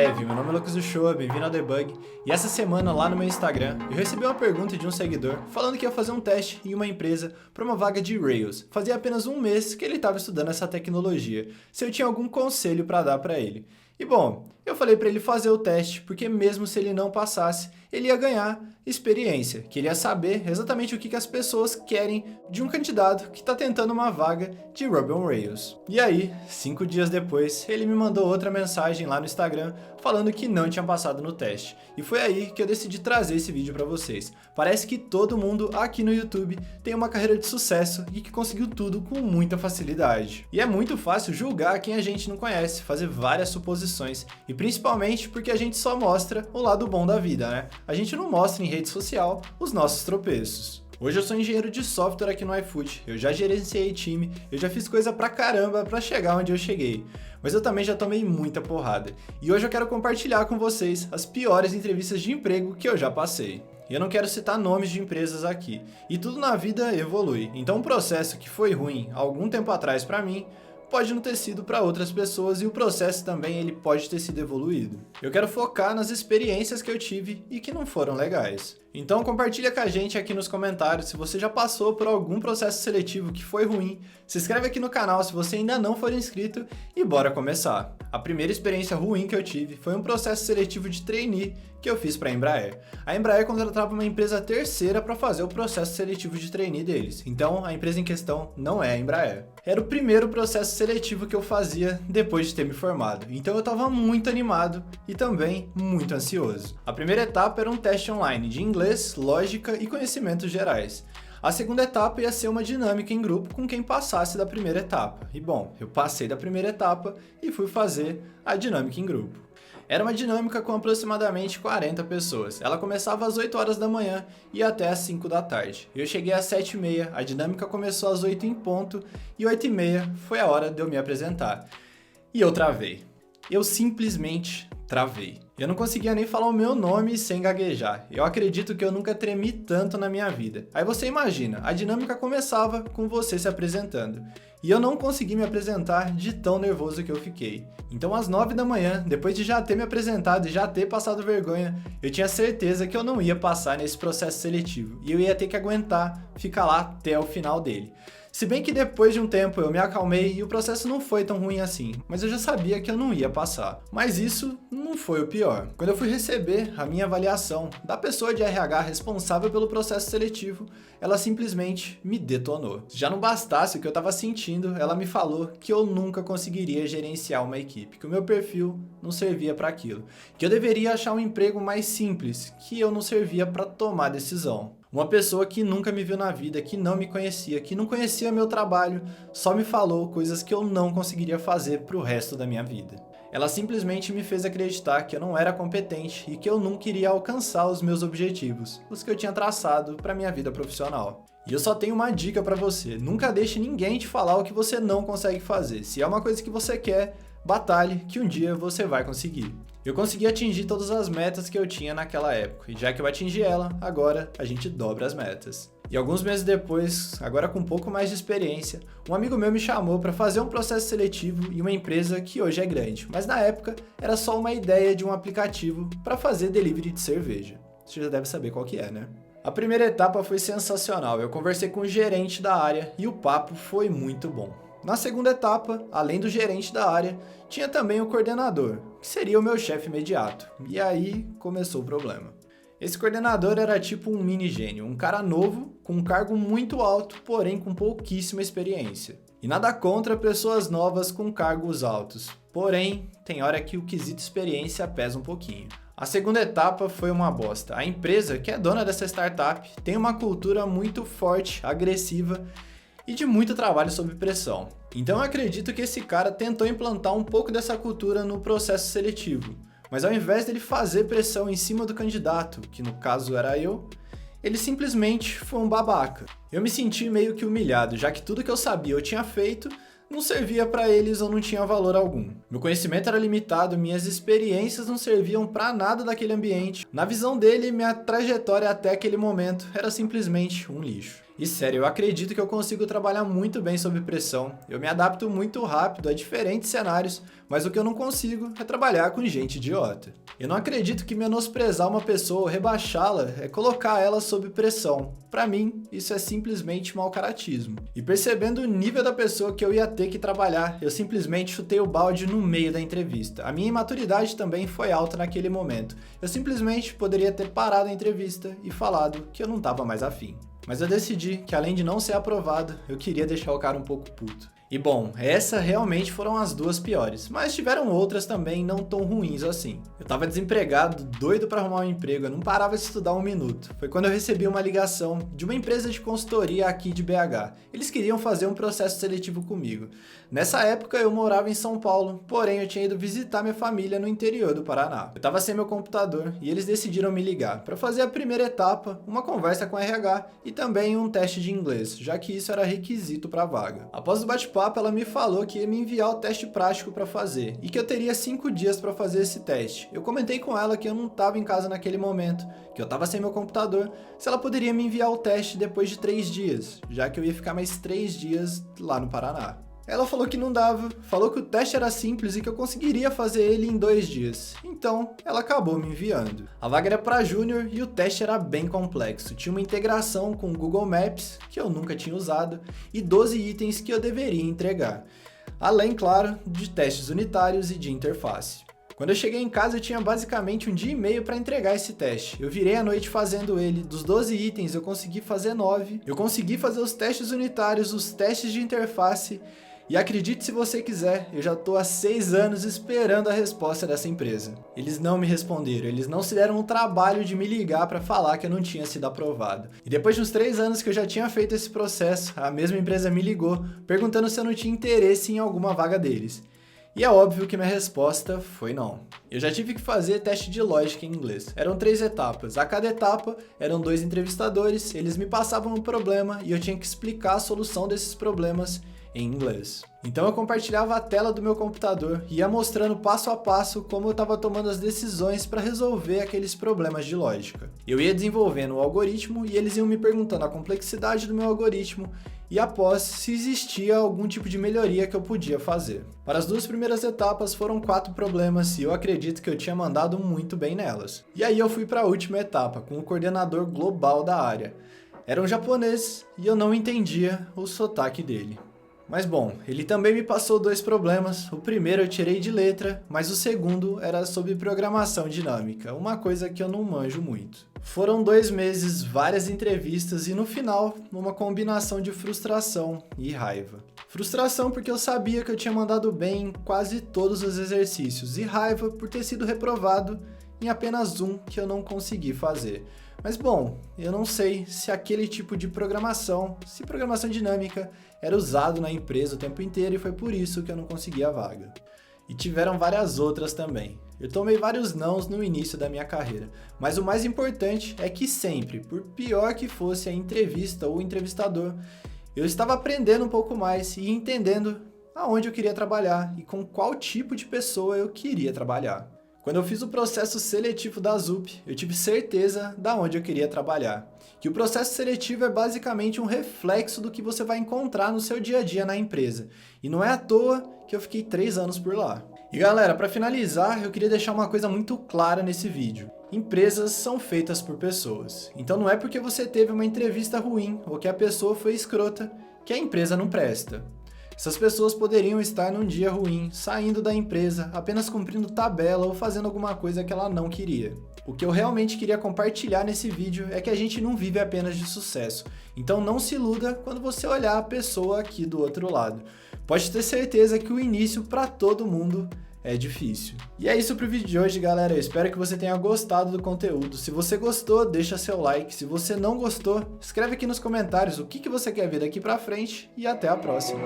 Dev, meu nome é Lucas Uchoa, bem-vindo ao Debug. E essa semana lá no meu Instagram, eu recebi uma pergunta de um seguidor falando que ia fazer um teste em uma empresa para uma vaga de Rails. Fazia apenas um mês que ele estava estudando essa tecnologia, se eu tinha algum conselho para dar para ele. E bom, eu falei para ele fazer o teste, porque mesmo se ele não passasse, ele ia ganhar experiência, que ele ia saber exatamente o que as pessoas querem de um candidato que está tentando uma vaga de Ruby on Rails. E aí, 5 dias depois, ele me mandou outra mensagem lá no Instagram falando que não tinha passado no teste. E foi aí que eu decidi trazer esse vídeo para vocês. Parece que todo mundo aqui no YouTube tem uma carreira de sucesso e que conseguiu tudo com muita facilidade. E é muito fácil julgar quem a gente não conhece, fazer várias suposições, e principalmente porque a gente só mostra o lado bom da vida, né? A gente não mostra em rede social os nossos tropeços. Hoje eu sou engenheiro de software aqui no iFood, eu já gerenciei time, eu já fiz coisa pra caramba pra chegar onde eu cheguei. Mas eu também já tomei muita porrada. E hoje eu quero compartilhar com vocês as piores entrevistas de emprego que eu já passei. E eu não quero citar nomes de empresas aqui. E tudo na vida evolui. Então um processo que foi ruim há algum tempo atrás pra mim, pode não ter sido para outras pessoas, e o processo também ele pode ter sido evoluído. Eu quero focar nas experiências que eu tive e que não foram legais. Então compartilha com a gente aqui nos comentários se você já passou por algum processo seletivo que foi ruim, se inscreve aqui no canal se você ainda não for inscrito e bora começar. A primeira experiência ruim que eu tive foi um processo seletivo de trainee que eu fiz para a Embraer. A Embraer contratava uma empresa terceira para fazer o processo seletivo de trainee deles, então a empresa em questão não é a Embraer. Era o primeiro processo seletivo que eu fazia depois de ter me formado, então eu estava muito animado e também muito ansioso. A primeira etapa era um teste online de inglês, lógica e conhecimentos gerais. A segunda etapa ia ser uma dinâmica em grupo com quem passasse da primeira etapa. E bom, eu passei da primeira etapa e fui fazer a dinâmica em grupo. Era uma dinâmica com aproximadamente 40 pessoas. Ela começava às 8 horas da manhã e ia até às 5 da tarde. Eu cheguei às 7h30, a dinâmica começou às 8 em ponto e 8h30 foi a hora de eu me apresentar. E eu travei. Eu simplesmente travei. Eu não conseguia nem falar o meu nome sem gaguejar. Eu acredito que eu nunca tremi tanto na minha vida. Aí você imagina, a dinâmica começava com você se apresentando. E eu não consegui me apresentar de tão nervoso que eu fiquei. Então às 9 da manhã, depois de já ter me apresentado e já ter passado vergonha, eu tinha certeza que eu não ia passar nesse processo seletivo. E eu ia ter que aguentar ficar lá até o final dele. Se bem que depois de um tempo eu me acalmei e o processo não foi tão ruim assim, mas eu já sabia que eu não ia passar. Mas isso não foi o pior. Quando eu fui receber a minha avaliação da pessoa de RH responsável pelo processo seletivo, ela simplesmente me detonou. Se já não bastasse o que eu estava sentindo, ela me falou que eu nunca conseguiria gerenciar uma equipe, que o meu perfil não servia para aquilo, que eu deveria achar um emprego mais simples, que eu não servia para tomar decisão. Uma pessoa que nunca me viu na vida, que não me conhecia, que não conhecia meu trabalho, só me falou coisas que eu não conseguiria fazer pro resto da minha vida. Ela simplesmente me fez acreditar que eu não era competente e que eu nunca iria alcançar os meus objetivos, os que eu tinha traçado para minha vida profissional. E eu só tenho uma dica para você: nunca deixe ninguém te falar o que você não consegue fazer. Se é uma coisa que você quer, batalhe que um dia você vai conseguir. Eu consegui atingir todas as metas que eu tinha naquela época, e já que eu atingi ela, agora a gente dobra as metas. E alguns meses depois, agora com um pouco mais de experiência, um amigo meu me chamou para fazer um processo seletivo em uma empresa que hoje é grande, mas na época era só uma ideia de um aplicativo para fazer delivery de cerveja. Você já deve saber qual que é, né? A primeira etapa foi sensacional, eu conversei com o gerente da área e o papo foi muito bom. Na segunda etapa, além do gerente da área, tinha também o coordenador, que seria o meu chefe imediato. E aí começou o problema. Esse coordenador era tipo um mini gênio, um cara novo, com um cargo muito alto, porém com pouquíssima experiência. E nada contra pessoas novas com cargos altos, porém tem hora que o quesito experiência pesa um pouquinho. A segunda etapa foi uma bosta. A empresa, que é dona dessa startup, tem uma cultura muito forte, agressiva e de muito trabalho sob pressão. Então eu acredito que esse cara tentou implantar um pouco dessa cultura no processo seletivo, mas ao invés dele fazer pressão em cima do candidato, que no caso era eu, ele simplesmente foi um babaca. Eu me senti meio que humilhado, já que tudo que eu sabia eu tinha feito, não servia para eles ou não tinha valor algum. Meu conhecimento era limitado, minhas experiências não serviam para nada daquele ambiente. Na visão dele, minha trajetória até aquele momento era simplesmente um lixo. E sério, eu acredito que eu consigo trabalhar muito bem sob pressão. Eu me adapto muito rápido a diferentes cenários, mas o que eu não consigo é trabalhar com gente idiota. Eu não acredito que menosprezar uma pessoa ou rebaixá-la é colocar ela sob pressão. Pra mim, isso é simplesmente mau caratismo. E percebendo o nível da pessoa que eu ia ter que trabalhar, eu simplesmente chutei o balde no meio da entrevista. A minha imaturidade também foi alta naquele momento. Eu simplesmente poderia ter parado a entrevista e falado que eu não estava mais afim. Mas eu decidi que, além de não ser aprovado, eu queria deixar o cara um pouco puto. E bom, essas realmente foram as duas piores, mas tiveram outras também não tão ruins assim. Eu tava desempregado, doido pra arrumar um emprego, eu não parava de estudar um minuto. Foi quando eu recebi uma ligação de uma empresa de consultoria aqui de BH. Eles queriam fazer um processo seletivo comigo. Nessa época eu morava em São Paulo, porém eu tinha ido visitar minha família no interior do Paraná. Eu tava sem meu computador e eles decidiram me ligar para fazer a primeira etapa, uma conversa com a RH e também um teste de inglês, já que isso era requisito para a vaga. Após o bate-papo, ela me falou que ia me enviar o teste prático para fazer e que eu teria 5 dias para fazer esse teste. Eu comentei com ela que eu não estava em casa naquele momento, que eu estava sem meu computador, se ela poderia me enviar o teste depois de 3 dias, já que eu ia ficar mais 3 dias lá no Paraná. Ela falou que não dava, falou que o teste era simples e que eu conseguiria fazer ele em 2 dias. Então, ela acabou me enviando. A vaga era para júnior e o teste era bem complexo. Tinha uma integração com o Google Maps, que eu nunca tinha usado, e 12 itens que eu deveria entregar. Além, claro, de testes unitários e de interface. Quando eu cheguei em casa, eu tinha basicamente 1 dia e meio para entregar esse teste. Eu virei a noite fazendo ele. Dos 12 itens, eu consegui fazer 9. Eu consegui fazer os testes unitários, os testes de interface. E acredite se você quiser, eu já tô há 6 anos esperando a resposta dessa empresa. Eles não me responderam, eles não se deram o trabalho de me ligar para falar que eu não tinha sido aprovado. E depois de uns 3 anos que eu já tinha feito esse processo, a mesma empresa me ligou, perguntando se eu não tinha interesse em alguma vaga deles. E é óbvio que minha resposta foi não. Eu já tive que fazer teste de lógica em inglês. Eram 3 etapas. A cada etapa eram 2 entrevistadores, eles me passavam um problema e eu tinha que explicar a solução desses problemas em inglês. Então eu compartilhava a tela do meu computador e ia mostrando passo a passo como eu estava tomando as decisões para resolver aqueles problemas de lógica. Eu ia desenvolvendo o algoritmo e eles iam me perguntando a complexidade do meu algoritmo e após se existia algum tipo de melhoria que eu podia fazer. Para as 2 primeiras etapas foram 4 problemas e eu acredito que eu tinha mandado muito bem nelas. E aí eu fui para a última etapa com o coordenador global da área. Era um japonês e eu não entendia o sotaque dele. Mas bom, ele também me passou 2 problemas. O primeiro eu tirei de letra, mas o segundo era sobre programação dinâmica, uma coisa que eu não manjo muito. Foram 2 meses, várias entrevistas e no final, uma combinação de frustração e raiva. Frustração porque eu sabia que eu tinha mandado bem em quase todos os exercícios e raiva por ter sido reprovado em apenas um que eu não consegui fazer. Mas bom, eu não sei se aquele tipo de programação, se programação dinâmica, era usado na empresa o tempo inteiro e foi por isso que eu não consegui a vaga. E tiveram várias outras também. Eu tomei vários nãos no início da minha carreira, mas o mais importante é que sempre, por pior que fosse a entrevista ou o entrevistador, eu estava aprendendo um pouco mais e entendendo aonde eu queria trabalhar e com qual tipo de pessoa eu queria trabalhar. Quando eu fiz o processo seletivo da ZUP, eu tive certeza de onde eu queria trabalhar. Que o processo seletivo é basicamente um reflexo do que você vai encontrar no seu dia a dia na empresa. E não é à toa que eu fiquei 3 anos por lá. E galera, para finalizar, eu queria deixar uma coisa muito clara nesse vídeo. Empresas são feitas por pessoas. Então não é porque você teve uma entrevista ruim ou que a pessoa foi escrota que a empresa não presta. Essas pessoas poderiam estar num dia ruim, saindo da empresa, apenas cumprindo tabela ou fazendo alguma coisa que ela não queria. O que eu realmente queria compartilhar nesse vídeo é que a gente não vive apenas de sucesso. Então não se iluda quando você olhar a pessoa aqui do outro lado. Pode ter certeza que o início para todo mundo é difícil. E é isso pro vídeo de hoje, galera. Eu espero que você tenha gostado do conteúdo. Se você gostou, deixa seu like. Se você não gostou, escreve aqui nos comentários o que você quer ver daqui pra frente e até a próxima.